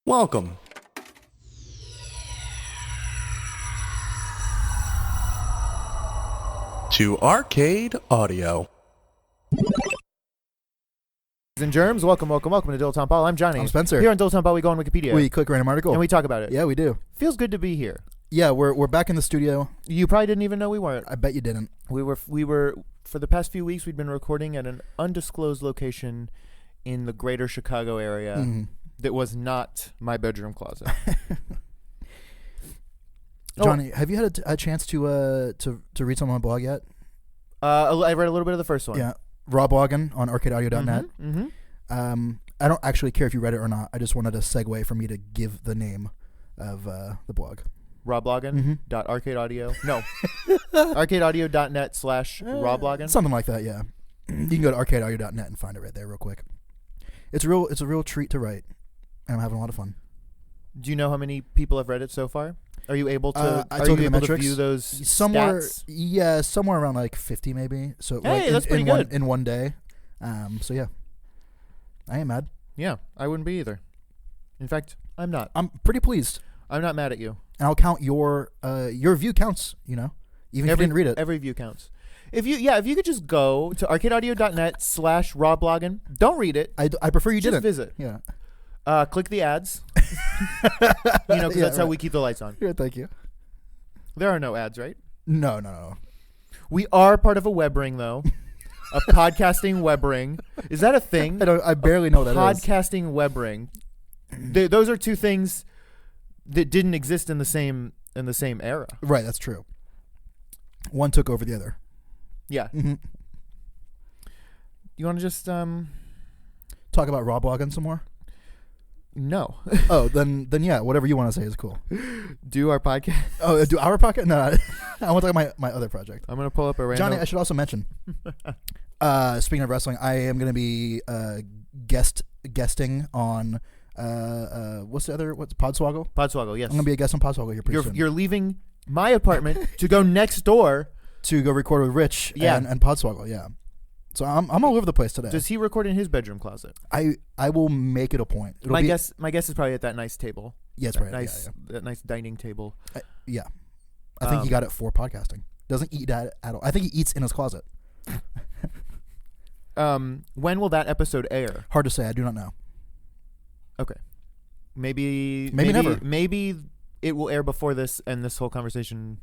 Welcome to Arcade Audio. And germs, welcome to Dilettante. I'm Johnny. I'm Spencer. Here on Dilettante, we go on Wikipedia. We click random article. And we talk about it. Yeah, we do. Feels good to be here. Yeah, we're back in the studio. You probably didn't even know we weren't. I bet you didn't. We were for the past few weeks we'd been recording at an undisclosed location in the greater Chicago area that was not my bedroom closet. Johnny, have you had a chance to read some on my blog yet? I read a little bit of the first one. Yeah. Raw blogging on arcadeaudio.net. I don't actually care if you read it or not. I just wanted a segue for me to give the name of the blog. Rawblogging.arcadeaudio. No. arcadeaudio.net/rawblogging. Something like that, yeah. You can go to arcadeaudio.net and find it right there real quick. It's a real treat to write, and I'm having a lot of fun. Do you know how many people have read it so far? Are you able to? I told you the metrics. To view those stats? Yeah, somewhere around like 50 maybe. So hey, that's pretty good in one day. So yeah, I am mad. Yeah, I wouldn't be either. In fact, I'm not. I'm pretty pleased. I'm not mad at you. And I'll count your view counts. You know, even if you didn't read it. Every view counts. If you could just go to arcadeaudio.net/rawblogging. Don't read it. I prefer you didn't. Just visit. Yeah. Click the ads. Because that's how we keep the lights on. Yeah, thank you. There are no ads, right? No. We are part of a web ring, though. A podcasting web ring. Is that a thing? I barely know what that is. Podcasting web ring. Those are two things that didn't exist in the same era. Right, that's true. One took over the other. Yeah. Mm-hmm. You want to just talk about raw blogging some more? No. Oh, then yeah, whatever you want to say is cool. Do our podcast. Oh, do our podcast? No, I want to talk about my other project. I'm going to pull up a random. Johnny, I should also mention, speaking of wrestling, I am going to be guesting on, what's Podswoggle? Podswoggle, yes. I'm going to be a guest on Podswoggle here pretty soon. You're leaving my apartment to go next door. To go record with Rich and Podswoggle, yeah. So I'm all over the place today. Does he record in his bedroom closet? I will make it a point. My guess is probably at that nice table. Yeah, it's right. That nice dining table. Yeah. I think he got it for podcasting. Doesn't eat at all. I think he eats in his closet. When will that episode air? Hard to say. I do not know. Okay. Maybe never. Maybe it will air before this, and this whole conversation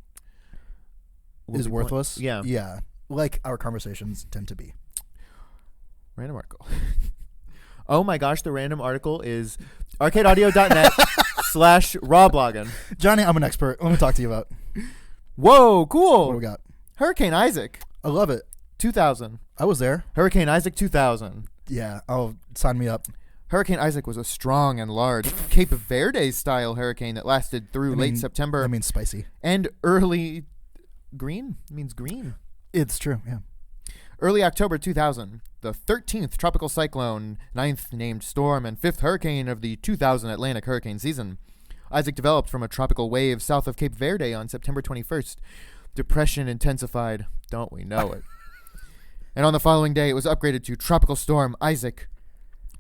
is worthless. Yeah. Yeah. Like our conversations tend to be. Random article. Oh my gosh, the random article is arcadeaudio.net/rawblogging. Johnny, I'm an expert. Let me talk to you about. Whoa, cool. What do we got? Hurricane Isaac. I love it. 2000. I was there. Hurricane Isaac 2000. Yeah. Oh, sign me up. Hurricane Isaac was a strong and large Cape Verde-style hurricane that lasted through late September. That means spicy. And early green. It means green. It's true, yeah. Early October 2000, the 13th tropical cyclone, 9th named storm, and 5th hurricane of the 2000 Atlantic hurricane season. Isaac developed from a tropical wave south of Cape Verde on September 21st. Depression intensified. Don't we know it? And on the following day, it was upgraded to Tropical Storm Isaac.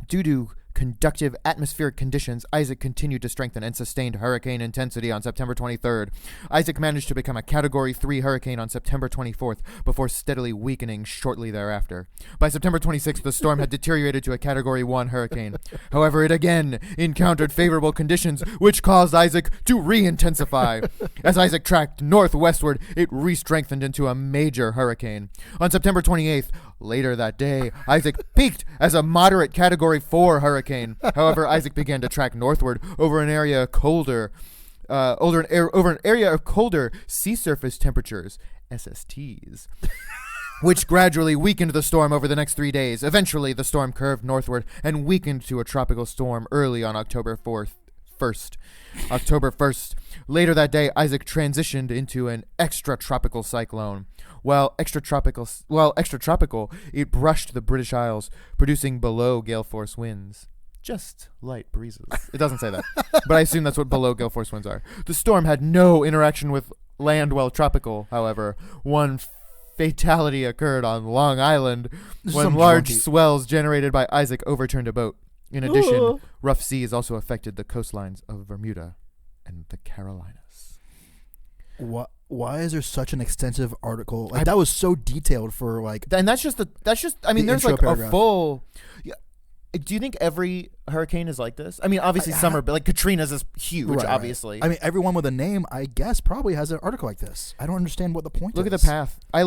Due to conductive atmospheric conditions, Isaac continued to strengthen and sustained hurricane intensity on September 23rd. Isaac managed to become a Category 3 hurricane on September 24th before steadily weakening shortly thereafter. By September 26th, the storm had deteriorated to a Category 1 hurricane. However, it again encountered favorable conditions, which caused Isaac to re-intensify. As Isaac tracked northwestward, it re-strengthened into a major hurricane. On September 28th, later that day, Isaac peaked as a moderate Category 4 hurricane. However, Isaac began to track northward over an area of colder sea surface temperatures, SSTs, which gradually weakened the storm over the next 3 days. Eventually, the storm curved northward and weakened to a tropical storm early on October 1st. Later that day, Isaac transitioned into an extratropical cyclone. While extratropical, it brushed the British Isles, producing below gale force winds. Just light breezes. It doesn't say that, but I assume that's what below gale force winds are. The storm had no interaction with land while tropical, however. One fatality occurred on Long Island when large swells generated by Isaac overturned a boat. In addition, rough seas also affected the coastlines of Bermuda and the Carolinas. Why is there such an extensive article? Like that was so detailed for like. And that's just. I mean, there's like paragraph. a full. Yeah. Do you think every hurricane is like this? I mean, obviously some are, but like Katrina's is huge. Right, obviously. I mean, everyone with a name, I guess, probably has an article like this. I don't understand what the point is. Look at the path. I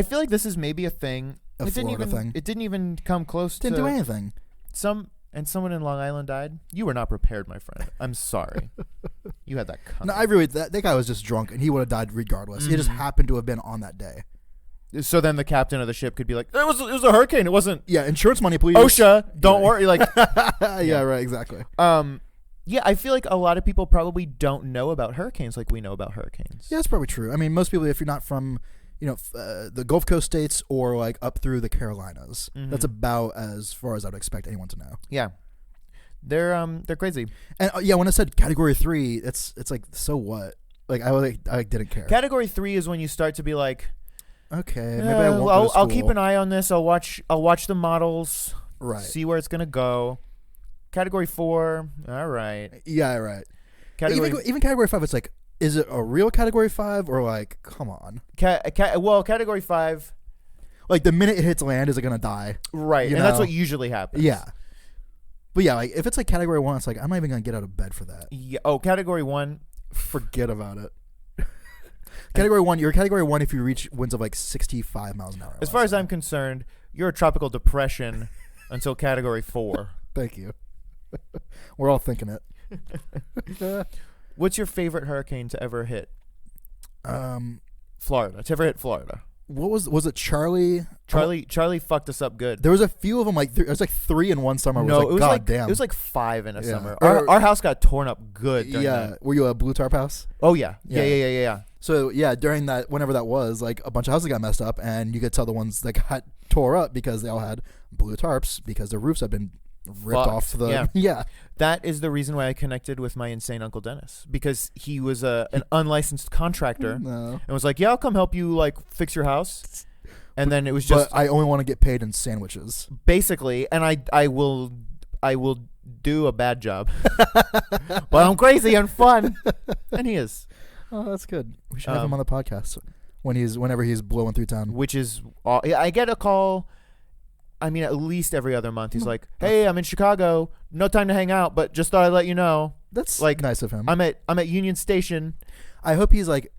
feel like this is maybe a thing. A Florida thing. It didn't even come close. Didn't do anything. Someone in Long Island died. You were not prepared, my friend. I'm sorry. You had that coming. No, I really that guy was just drunk, and he would have died regardless. He just happened to have been on that day. So then the captain of the ship could be like, it was a hurricane. It wasn't. Yeah, insurance money, please. OSHA, don't worry. Like, yeah, right, exactly. Yeah, I feel like a lot of people probably don't know about hurricanes like we know about hurricanes. Yeah, that's probably true. I mean, most people, if you're not from, the Gulf Coast states or like up through the Carolinas, that's about as far as I would expect anyone to know. Yeah, they're crazy. And when I said Category 3, it's like, so what? Like I didn't care. Category 3 is when you start to be like, okay, maybe I won't go to school. I'll keep an eye on this. I'll watch the models. Right. See where it's gonna go. Category 4, all right. Yeah, right. Category even Category 5, it's like, is it a real Category 5 or like, come on? Category 5. Like the minute it hits land, is it gonna die? Right, and that's what usually happens. Yeah. But yeah, like if it's like Category 1, it's like I'm not even gonna get out of bed for that. Yeah. Oh, Category 1. Forget about it. Category 1, you're Category 1 if you reach winds of like 65 miles an hour. As far as I'm concerned, you're a tropical depression until Category 4. Thank you. We're all thinking it. What's your favorite hurricane to ever hit? Florida. To ever hit Florida. What was it? Charlie? Charlie fucked us up good. There was a few of them. Like there was like 3 in one summer. No, it was like, damn. It was like 5 in a summer. Or, Our house got torn up good. Yeah. That. Were you a blue tarp house? Oh yeah. Yeah. So yeah, during that, whenever that was, like a bunch of houses got messed up, and you could tell the ones that got tore up because they all had blue tarps because their roofs had been ripped off the. Yeah. That is the reason why I connected with my insane Uncle Dennis, because he was an unlicensed contractor and was like, yeah, I'll come help you like fix your house. And then it was just. But I only want to get paid in sandwiches. Basically, and I will do a bad job. But I'm crazy and fun, and he is. Oh, that's good. We should have him on the podcast whenever he's blowing through town. Which is, I get a call. I mean, at least every other month. He's like, "Hey, I'm in Chicago. No time to hang out, but just thought I'd let you know." That's like nice of him. I'm at Union Station. I hope he's like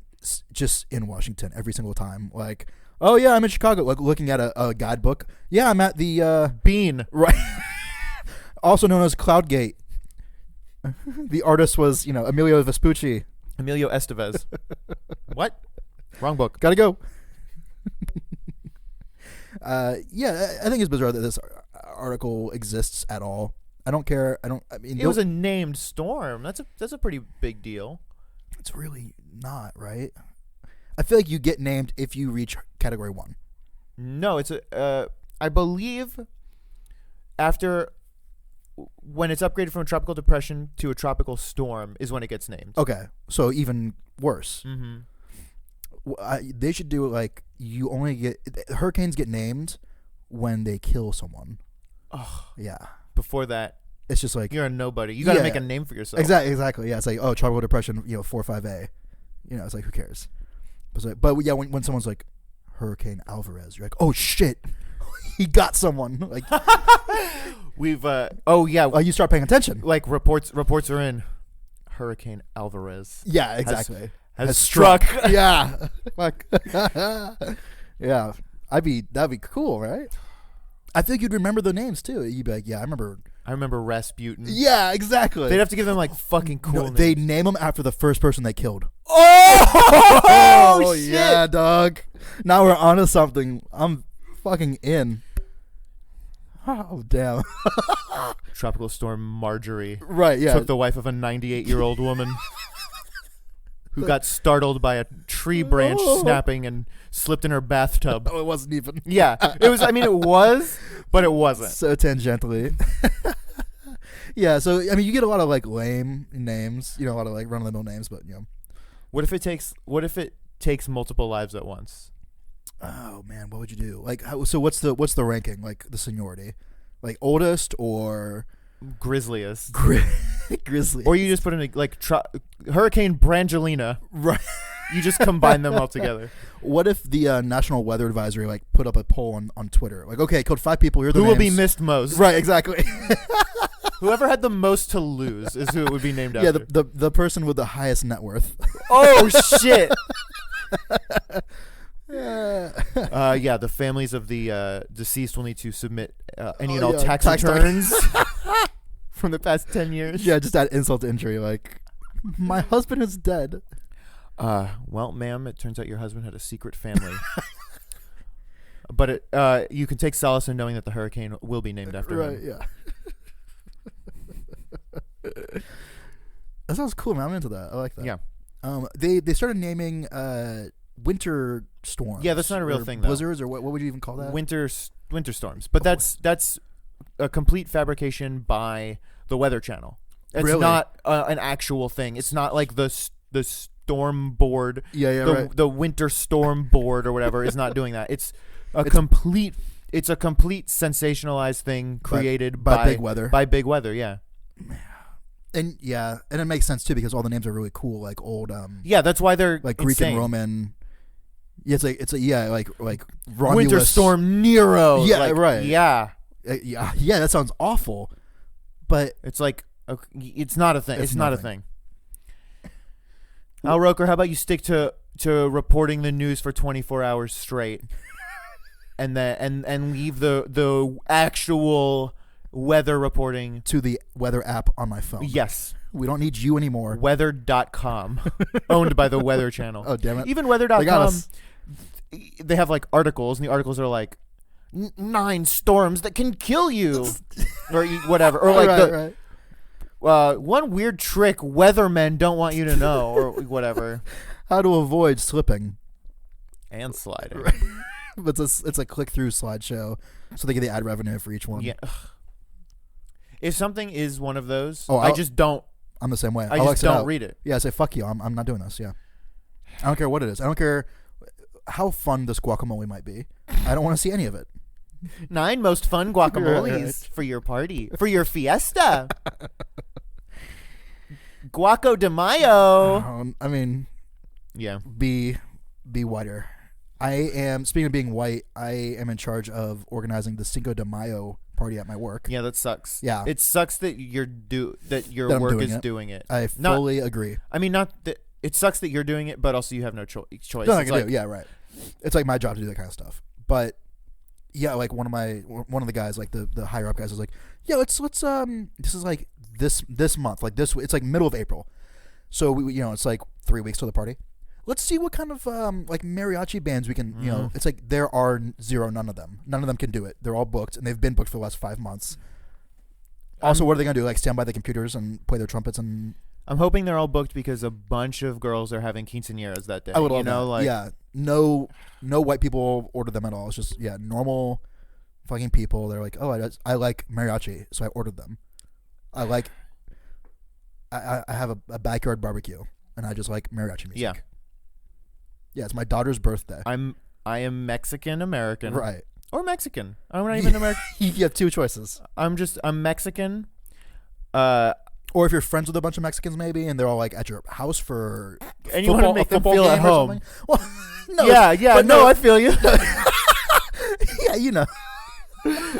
just in Washington every single time. Like, oh yeah, I'm in Chicago. Like looking at a guidebook. Yeah, I'm at the Bean, right? Also known as Cloudgate. The artist was, Emilio Vespucci. Emilio Estevez. What? Wrong book. Gotta go. Yeah, I think it's bizarre that this article exists at all. I don't care. I mean, it was a named storm. That's a pretty big deal. It's really not, right? I feel like you get named if you reach Category 1. No, it's I believe after when it's upgraded from a tropical depression to a tropical storm is when it gets named. Okay, so even worse. Mm-hmm. They should do it like you only get hurricanes get named when they kill someone. Oh yeah. Before that, it's just like you're a nobody. You got to make a name for yourself. Exactly. Yeah, it's like tropical depression. 4-5A. It's like who cares? But yeah, when someone's like Hurricane Alvarez, you're like, oh shit, he got someone. Like we've you start paying attention. Like reports are in. Hurricane Alvarez. Yeah, exactly. Has struck. Yeah. Like yeah. That'd be cool, right? I think you'd remember the names too. You'd be like, yeah, I remember Rasputin. Yeah, exactly. They'd have to give them like fucking cool names. They name them after the first person they killed. Oh shit. Yeah, dog. Now we're onto something. I'm fucking in. Oh, damn. Tropical storm Marjorie. Right, yeah. Took the wife of a 98-year-old woman who got startled by a tree branch snapping and slipped in her bathtub. Oh, it wasn't even. Yeah. It was, it was, but it wasn't. So tangentially. Yeah, so, you get a lot of, lame names. A lot of, run-of-the-mill names, but, What if it takes multiple lives at once? Oh man, what would you do? So what's the ranking? Like the seniority? Like oldest or Grisliest. grizzly. Or you just put in Hurricane Brangelina. Right. You just combine them all together. What if the National Weather Advisory like put up a poll on Twitter? Like, okay, code 5 people. Here are the Who names. will be missed most? Right, exactly. Whoever had the most to lose is who it would be named Yeah, after. the person with the highest net worth. Oh, shit. Yeah. The families of the deceased will need to submit any and Oh, all yeah, tax tax returns from the past 10 years. Yeah, just add insult to injury. Like, my husband is dead. Well, ma'am, it turns out your husband had a secret family. But you can take solace in knowing that the hurricane will be named after Right, him. yeah. That sounds cool, man. I'm into that. I like that. Yeah. They started naming winter storms. Yeah, that's not a real or thing, though. Blizzards, or what would you even call that? Winter storms. But that's a complete fabrication by the Weather Channel. It's Really? not an actual thing. It's not like the storm board. Yeah, right. The winter storm board or whatever is not doing that. It's a complete sensationalized thing created by big weather. By big weather, yeah. And it makes sense too because all the names are really cool, like old. Yeah, that's why they're like Greek insane. and Roman. Yeah, it's like Romulus. Winter Storm Nero. Yeah, like, right. Yeah, yeah. That sounds awful, but it's like it's not a thing. It's not a nothing. thing. Al Roker, how about you stick to reporting the news for 24 hours straight, and leave the actual weather reporting to the weather app on my phone. Yes. We don't need you anymore. Weather.com, owned by the Weather Channel. Oh, damn it. Even They got Weather.com, us. they have like articles, and the articles are like 9 storms that can kill you, or whatever, or like right. one weird trick weathermen don't want you to know, or whatever. How to avoid slipping. And sliding. Right. But it's a click-through slideshow, so they get the ad revenue for each one. Yeah. If something is one of those, Oh, I just don't. I'm the same way. I I'll just exit don't out. read it. Yeah, I say, fuck you. I'm not doing this. Yeah. I don't care what it is. I don't care how fun this guacamole might be. I don't want to see any of it. 9 most fun guacamoles Right. for your party, for your fiesta. Guaco de Mayo. I mean, Yeah. be whiter. Speaking of being white, I am in charge of organizing the Cinco de Mayo party at my work. Yeah, that sucks. Yeah. It sucks that your That I'm work doing is it. doing it. I fully agree. I mean, not that it sucks that you're doing it, but also you have no choice. No, I It's can like, do. Yeah, right. It's like my job to do that kind of stuff. But yeah, like one of the guys, like the higher up guys, was like, yeah, let's this is like this month, like this. It's like middle of April, so we it's like 3 weeks till the party. Let's see what kind of like mariachi bands we can. It's like there are none of them. None of them can do it. They're all booked, and they've been booked for the last 5 months. Also, what are they gonna do? Like stand by the computers and play their trumpets and. I'm hoping they're all booked because a bunch of girls are having quinceañeras that day. I would love that. Like, yeah, no white people order them at all. It's just normal fucking people. They're like, oh, I like mariachi, so I ordered them. I have a backyard barbecue, and I just like mariachi music. Yeah. Yeah, it's my daughter's birthday. I am Mexican American. Right. Or Mexican. I'm not even American. You have 2 choices. I'm Mexican. Or if you're friends with a bunch of Mexicans, maybe, and they're all like at your house for And you want to make them feel at home. Well, no, Yeah. but No, I feel you. yeah, you know. Yeah,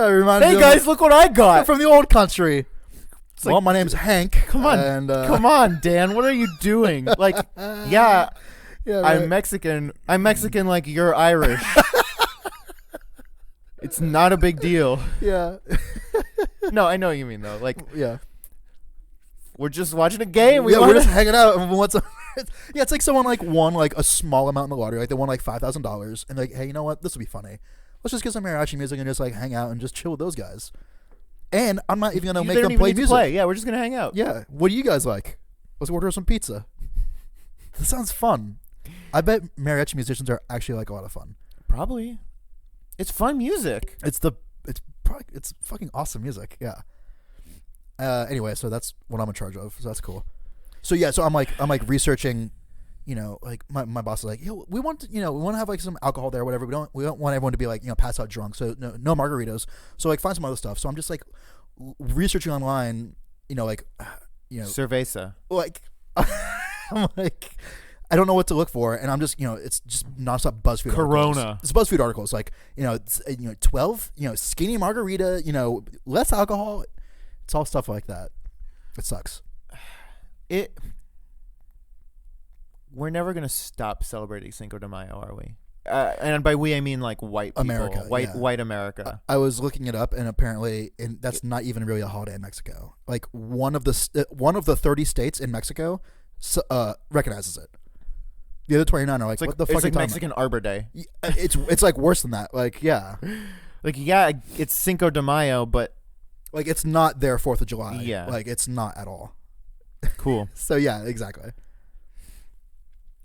it reminds me Hey of guys, look what I got. from the old country. like- Well, my name's Hank. Come on, and, come on, Dan. What are you doing? Like, yeah, Yeah, right. I'm Mexican. I'm Mexican like you're Irish. It's not a big deal. Yeah, No, I know what you mean though. Like, yeah. we're just watching a game. We're just hanging out. And yeah, it's like someone like won like a small amount in the lottery. Like they won like $5,000, and like, hey, you know what? This will be funny. Let's just get some mariachi music and just like hang out and just chill with those guys. And I'm not even gonna make them play music. Yeah, we're just gonna hang out. Yeah. What do you guys like? Let's order some pizza. This sounds fun. I bet mariachi musicians are actually like a lot of fun. Probably. It's fun music. It's fucking awesome music. Yeah. Anyway, so that's what I'm in charge of. So that's cool. So yeah, so I'm like researching like my boss is like, yo, we want to have like some alcohol there, or whatever. We don't want everyone to be like, pass out drunk. So no margaritas. So like find some other stuff. So I'm just like researching online, Cerveza. like I'm like, I don't know what to look for, and I'm just, it's just nonstop BuzzFeed Corona. articles. It's BuzzFeed articles like, 12, skinny margarita, less alcohol. It's all stuff like that. It sucks. We're never gonna stop celebrating Cinco de Mayo, are we? And by we, I mean like white people, America, white America. I was looking it up, and apparently, that's not even really a holiday in Mexico. Like one of the 30 states in Mexico recognizes it. The other 29 are like, what the fuck? It's like Mexican Arbor Day. It's like worse than that. Like, yeah, like yeah, it's Cinco de Mayo, but like it's not their 4th of July. Yeah, like it's not at all. Cool. So yeah, exactly.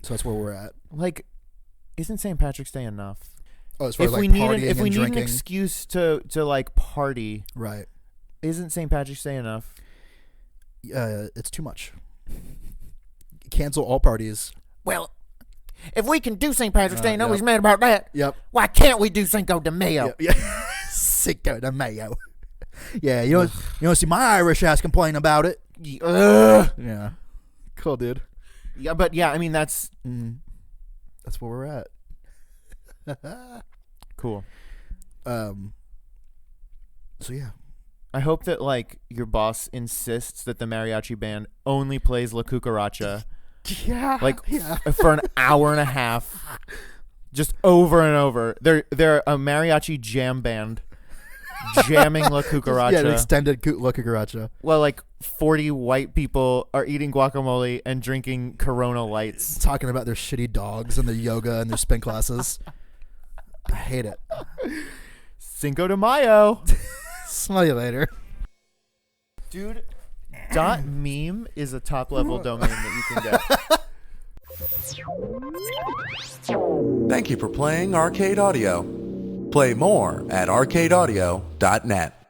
So that's where we're at. Like, isn't St. Patrick's Day enough? Oh, as far if as like we need partying if we and need drinking. an excuse to like party, right? Isn't St. Patrick's Day enough? It's too much. Cancel all parties. Well, if we can do St. Patrick's Day, nobody's mad about that. Yep. Why can't we do Cinco de Mayo? Yeah. Cinco de Mayo. Yeah, you don't see my Irish ass complain about it. Yeah. Cool, dude. Yeah, but yeah, I mean that's where we're at. Cool. So yeah. I hope that like your boss insists that the mariachi band only plays La Cucaracha. Yeah. Like for an hour and a half, just over and over. They're a mariachi jam band. Jamming La Cucaracha. Yeah, an extended La Cucaracha. Well, like 40 white people are eating guacamole and drinking Corona Lights. Talking about their shitty dogs and their yoga and their spin classes. I hate it. Cinco de Mayo. Smell you later. Dude, .meme is a top-level domain that you can get. Thank you for playing Arcade Audio. Play more at arcadeaudio.net.